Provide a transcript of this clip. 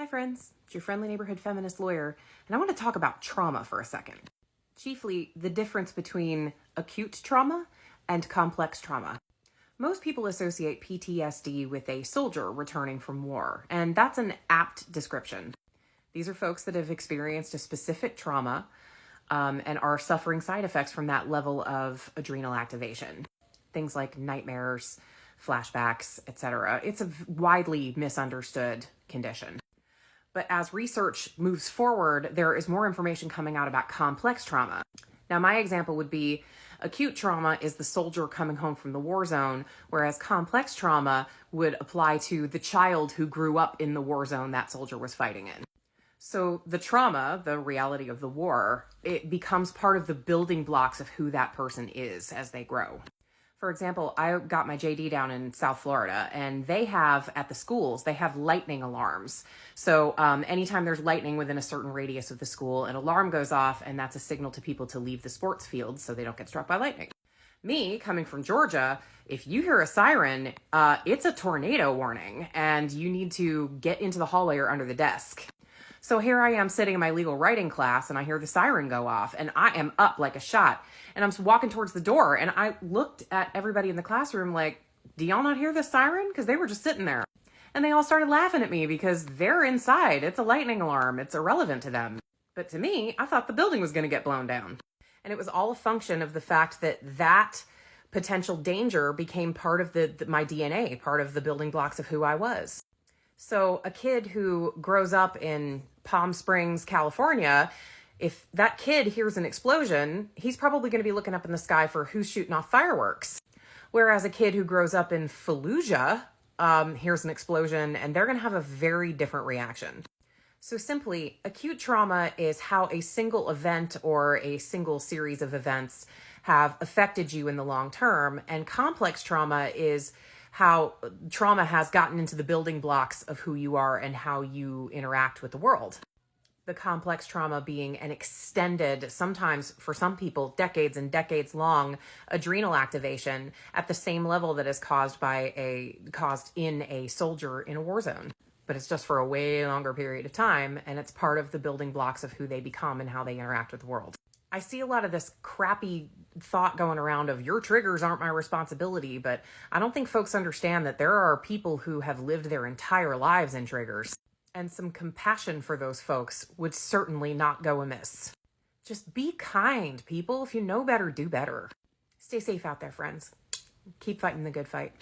Hi friends, it's your friendly neighborhood feminist lawyer, and I want to talk about trauma for a second. Chiefly, the difference between acute trauma and complex trauma. Most people associate PTSD with a soldier returning from war, and that's an apt description. These are folks that have experienced a specific trauma and are suffering side effects from that level of adrenal activation. Things like nightmares, flashbacks, etc. It's a widely misunderstood condition. But as research moves forward, there is more information coming out about complex trauma. Now, my example would be acute trauma is the soldier coming home from the war zone, whereas complex trauma would apply to the child who grew up in the war zone that soldier was fighting in. So the trauma, the reality of the war, it becomes part of the building blocks of who that person is as they grow. For example, I got my JD down in South Florida, and they have, at the schools, they have lightning alarms. So anytime there's lightning within a certain radius of the school, an alarm goes off, and that's a signal to people to leave the sports field so they don't get struck by lightning. Me, coming from Georgia, if you hear a siren, it's a tornado warning, and you need to get into the hallway or under the desk. So here I am sitting in my legal writing class, and I hear the siren go off, and I am up like a shot. And I'm walking towards the door, and I looked at everybody in the classroom like, do y'all not hear the siren? Because they were just sitting there. And they all started laughing at me because they're inside. It's a lightning alarm. It's irrelevant to them. But to me, I thought the building was going to get blown down. And it was all a function of the fact that that potential danger became part of my DNA, part of the building blocks of who I was. So a kid who grows up in Palm Springs, California, if that kid hears an explosion, he's probably going to be looking up in the sky for who's shooting off fireworks. Whereas a kid who grows up in Fallujah hears an explosion, and they're going to have a very different reaction. So simply, acute trauma is how a single event or a single series of events have affected you in the long term, and complex trauma is how trauma has gotten into the building blocks of who you are and how you interact with the world. The complex trauma being an extended, sometimes for some people, decades and decades long adrenal activation at the same level that is caused in a soldier in a war zone. But it's just for a way longer period of time, and it's part of the building blocks of who they become and how they interact with the world. I see a lot of this crappy thought going around of your triggers aren't my responsibility, but I don't think folks understand that there are people who have lived their entire lives in triggers, and some compassion for those folks would certainly not go amiss. Just be kind, people. If you know better, do better. Stay safe out there, friends. Keep fighting the good fight.